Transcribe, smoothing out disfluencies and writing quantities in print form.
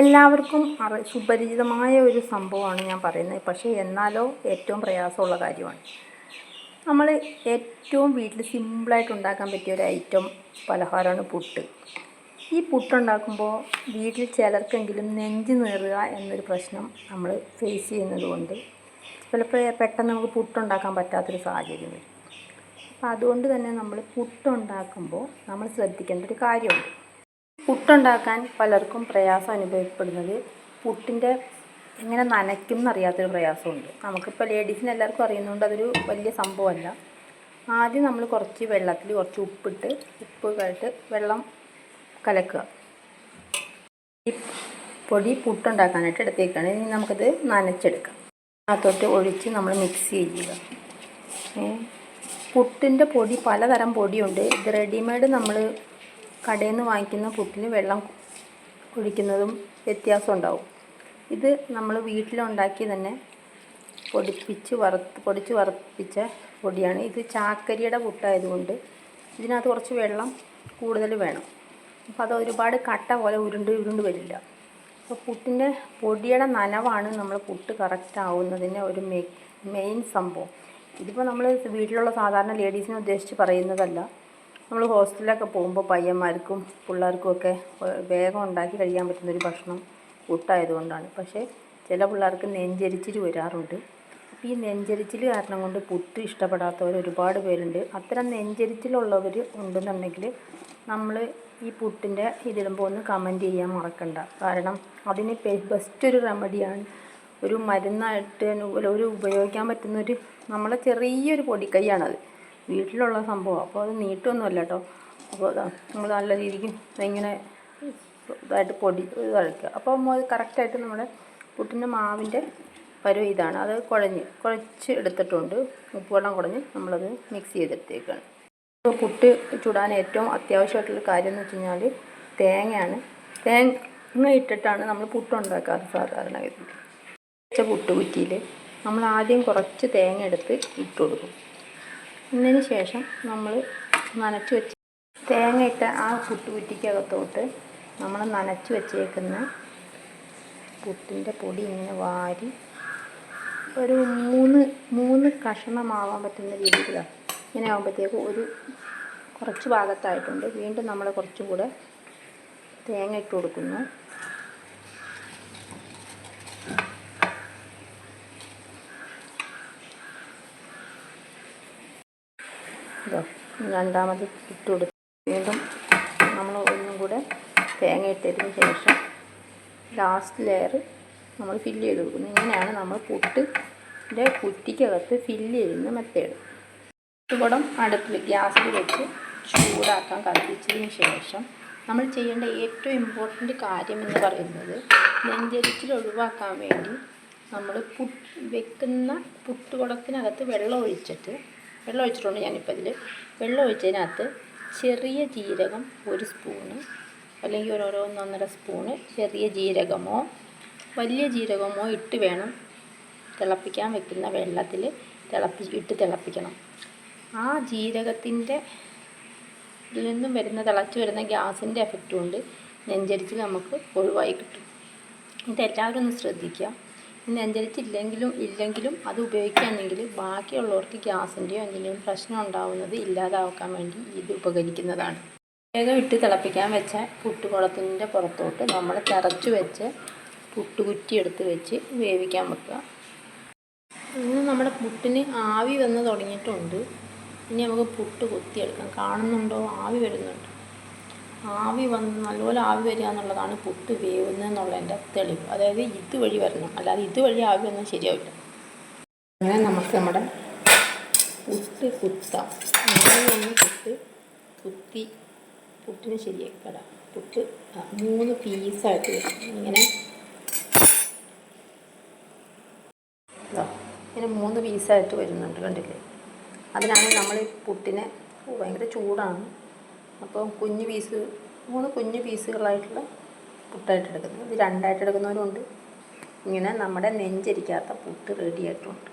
എല്ലാവർക്കും സുപരിചിതമായ ഒരു സംഭവമാണ് ഞാൻ പറയുന്നത്. പക്ഷേ എന്നാലോ ഏറ്റവും പ്രയാസമുള്ള കാര്യമാണ്. നമ്മൾ ഏറ്റവും വീട്ടിൽ സിമ്പിളായിട്ട് ഉണ്ടാക്കാൻ പറ്റിയ ഒരു ഐറ്റം പലഹാരമാണ് പുട്ട്. ഈ പുട്ടുണ്ടാക്കുമ്പോൾ വീട്ടിൽ ചിലർക്കെങ്കിലും നെഞ്ച് നീറുക എന്നൊരു പ്രശ്നം നമ്മൾ ഫേസ് ചെയ്യുന്നത് കൊണ്ട് ചിലപ്പോൾ പെട്ടെന്ന് നമുക്ക് പുട്ടുണ്ടാക്കാൻ പറ്റാത്തൊരു സാഹചര്യം വരും. അപ്പോൾ അതുകൊണ്ട് തന്നെ നമ്മൾ പുട്ടുണ്ടാക്കുമ്പോൾ നമ്മൾ ശ്രദ്ധിക്കേണ്ട ഒരു കാര്യമുണ്ട്. പുട്ടുണ്ടാക്കാൻ പലർക്കും പ്രയാസം അനുഭവപ്പെടുന്നത് പുട്ടിൻ്റെ എങ്ങനെ നനയ്ക്കും എന്നറിയാത്തൊരു പ്രയാസമുണ്ട്. നമുക്കിപ്പോൾ ലേഡീസിന് എല്ലാവർക്കും അറിയുന്നതുകൊണ്ട് അതൊരു വലിയ സംഭവമല്ല. ആദ്യം നമ്മൾ കുറച്ച് വെള്ളത്തിൽ കുറച്ച് ഉപ്പ് കഴിഞ്ഞിട്ട് വെള്ളം കലക്കുക. ഈ പൊടി പുട്ടുണ്ടാക്കാനായിട്ട് എടുത്തേക്കാണ്. ഇനി നമുക്കത് നനച്ചെടുക്കാം. അതിനകത്തോട്ട് ഒഴിച്ച് നമ്മൾ മിക്സ് ചെയ്യുക. പുട്ടിൻ്റെ പൊടി പലതരം പൊടിയുണ്ട്. ഇത് റെഡിമെയ്ഡ് നമ്മൾ കടയിൽ നിന്ന് വാങ്ങിക്കുന്ന പുട്ടിന് വെള്ളം ഒഴിക്കുന്നതും വ്യത്യാസം ഉണ്ടാവും. ഇത് നമ്മൾ വീട്ടിലുണ്ടാക്കി തന്നെ പൊടിച്ച് വറുപ്പിച്ച പൊടിയാണ്. ഇത് ചാക്കരിയുടെ പുട്ടായതുകൊണ്ട് ഇതിനകത്ത് കുറച്ച് വെള്ളം കൂടുതൽ വേണം. അപ്പോൾ അത് ഒരുപാട് കട്ട പോലെ ഉരുണ്ട് വരില്ല. അപ്പോൾ പുട്ടിൻ്റെ പൊടിയുടെ നനവാണ് നമ്മൾ പുട്ട് കറക്റ്റ് ആവുന്നതിന് ഒരു മെയിൻ സംഭവം. ഇതിപ്പോൾ നമ്മൾ വീട്ടിലുള്ള സാധാരണ ലേഡീസിനെ ഉദ്ദേശിച്ച് പറയുന്നതല്ല. നമ്മൾ ഹോസ്റ്റലിലൊക്കെ പോകുമ്പോൾ പയ്യന്മാർക്കും പിള്ളേർക്കുമൊക്കെ വേഗം ഉണ്ടാക്കി കഴിക്കാൻ പറ്റുന്നൊരു ഭക്ഷണം പുട്ടായതുകൊണ്ടാണ്. പക്ഷേ ചില പിള്ളേർക്ക് നെഞ്ചരിച്ചിൽ വരാറുണ്ട്. അപ്പോൾ ഈ നെഞ്ചരിച്ചിൽ കാരണം കൊണ്ട് പുട്ട് ഇഷ്ടപ്പെടാത്തവർ ഒരുപാട് പേരുണ്ട്. അത്തരം നെഞ്ചരിച്ചിലുള്ളവർ ഉണ്ടെന്നുണ്ടെങ്കിൽ നമ്മൾ ഈ പുട്ടിൻ്റെ ഇതിടുമ്പോൾ ഒന്ന് കമൻറ്റ് ചെയ്യാൻ മറക്കണ്ട. കാരണം അതിന് ബെസ്റ്റൊരു റെമഡിയാണ്. ഒരു മരുന്നായിട്ട് ഒരു ഉപയോഗിക്കാൻ പറ്റുന്നൊരു നമ്മളെ ചെറിയൊരു പൊടിക്കൈയാണത്. വീട്ടിലുള്ള സംഭവം. അപ്പോൾ അത് നീട്ടമൊന്നുമല്ല കേട്ടോ. അപ്പോൾ നമ്മൾ നല്ല രീതിക്ക് ഇങ്ങനെ ഇതായിട്ട് പൊടി കഴിക്കുക. അപ്പോൾ അത് കറക്റ്റായിട്ട് നമ്മുടെ പുട്ടിൻ്റെ മാവിൻ്റെ പരുവം ഇതാണ്. അത് കുഴച്ച് എടുത്തിട്ടുണ്ട്. ഉപ്പുവെള്ളം കുടഞ്ഞ് നമ്മളത് മിക്സ് ചെയ്തെടുത്തേക്കാണ്. അപ്പോൾ പുട്ട് ചുടാൻ ഏറ്റവും അത്യാവശ്യമായിട്ടുള്ള കാര്യം എന്ന് വെച്ച് കഴിഞ്ഞാൽ തേങ്ങയാണ്. തേങ്ങ ഇട്ടിട്ടാണ് നമ്മൾ പുട്ടുണ്ടാക്കാറ് സാധാരണഗതിയിൽ. പുട്ടുകുറ്റിയിൽ നമ്മൾ ആദ്യം കുറച്ച് തേങ്ങ എടുത്ത് ഇട്ട് കൊടുക്കും. ഇതിന് ശേഷം നമ്മൾ നനച്ച് വെച്ച് തേങ്ങ ഇട്ട ആ പുട്ടുകുറ്റിക്കകത്തോട്ട് നമ്മൾ നനച്ച് വെച്ചേക്കുന്ന പുട്ടിൻ്റെ പൊടി ഇങ്ങനെ വാരി ഒരു മൂന്ന് കഷണമാവാൻ പറ്റുന്ന രീതിയിലാണ്. ഇങ്ങനെ ആകുമ്പോഴത്തേക്ക് കുറച്ച് ഭാഗത്തായിട്ടുണ്ട്. വീണ്ടും നമ്മൾ കുറച്ചും കൂടെ തേങ്ങ ഇട്ട് കൊടുക്കുന്നു. രണ്ടാമത് ഇട്ട് കൊടുത്ത് വീണ്ടും നമ്മൾ ഒന്നും കൂടെ തേങ്ങ ഇട്ടതിന് ശേഷം ലാസ്റ്റ് ലെയർ നമ്മൾ ഫില്ല് ചെയ്ത് കൊടുക്കുന്നു. ഇങ്ങനെയാണ് നമ്മൾ പുട്ടിൻ്റെ കുറ്റിക്കകത്ത് ഫില്ല് ചെയ്യുന്ന മെത്തേഡ്. കുടം അടുപ്പിൽ ഗ്യാസിൽ വെച്ച് ചൂടാക്കാൻ കത്തിച്ചതിന് ശേഷം നമ്മൾ ചെയ്യേണ്ട ഏറ്റവും ഇമ്പോർട്ടൻ്റ് കാര്യം എന്ന് പറയുന്നത് നെഞ്ചരിച്ചിൽ ഒഴിവാക്കാൻ വേണ്ടി നമ്മൾ വെക്കുന്ന പുട്ടുകുടത്തിനകത്ത് വെള്ളം ഒഴിച്ചിട്ടുണ്ട്. ഞാനിപ്പോൾ ഇതിൽ വെള്ളം ഒഴിച്ചതിനകത്ത് ചെറിയ ജീരകം 1 സ്പൂണ് അല്ലെങ്കിൽ 1.5 സ്പൂണ് ചെറിയ ജീരകമോ വലിയ ജീരകമോ ഇട്ട് വേണം തിളപ്പിക്കാൻ വെക്കുന്ന വെള്ളത്തിൽ ഇട്ട് തിളപ്പിക്കണം. ആ ജീരകത്തിൻ്റെ ഇതിൽ നിന്നും തിളച്ച് വരുന്ന ഗ്യാസിൻ്റെ എഫക്റ്റ് കൊണ്ട് നെഞ്ചരിച്ചിൽ നമുക്ക് ഒഴിവായി കിട്ടും. ഇതെല്ലാവരും ഒന്ന് ശ്രദ്ധിക്കുക. നെഞ്ചരിച്ചില്ലെങ്കിലും അത് ഉപയോഗിക്കുകയാണെങ്കിൽ ബാക്കിയുള്ളവർക്ക് ഗ്യാസിൻ്റെയോ എന്തെങ്കിലും പ്രശ്നം ഉണ്ടാവുന്നത് ഇല്ലാതാക്കാൻ വേണ്ടി ഇത് ഉപകരിക്കുന്നതാണ്. വേഗം ഇട്ട് തിളപ്പിക്കാൻ വെച്ച പുട്ടുകുടത്തിൻ്റെ പുറത്തോട്ട് നമ്മൾ തിളച്ച് വെച്ച് പുട്ടുകുറ്റി എടുത്ത് വെച്ച് വേവിക്കാൻ വെക്കുക. അങ്ങനെ നമ്മുടെ പുട്ടിന് ആവി വന്ന് തുടങ്ങിയിട്ടുണ്ട്. ഇനി നമുക്ക് പുട്ട് കുത്തിയെടുക്കാം. കാണുന്നുണ്ടോ? ആവി വരുന്നുണ്ട്. ആവി വന്ന് നല്ലപോലെ ആവി വരിക എന്നുള്ളതാണ് പുട്ട് വേവുന്നതെന്നുള്ളതിൻ്റെ തെളിവ്. അതായത് ഇതുവഴി വരണം, അല്ലാതെ ഇതുവഴി ആവി വന്നാൽ ശരിയാവില്ല. അങ്ങനെ നമുക്ക് നമ്മുടെ പുട്ട് കുത്താം. അങ്ങനെ കുത്തി പുട്ടിന് ശരിയാക്കിടാം. പുട്ട് 3 പീസായിട്ട് വരും. ഇങ്ങനെ 3 പീസായിട്ട് വരുന്നുണ്ട്, കണ്ടില്ലേ? അതിനാണ് നമ്മൾ പുട്ടിനെ ഭയങ്കര ചൂടാണ്. അപ്പോൾ 3 കുഞ്ഞു പീസുകളായിട്ടുള്ള പുട്ടായിട്ട് എടുക്കുന്നത്. ഇത് 2ആയിട്ട് എടുക്കുന്നവരുണ്ട്. ഇങ്ങനെ നമ്മുടെ നെഞ്ചരിക്കാത്ത പുട്ട് റെഡി ആയിട്ടുണ്ട്.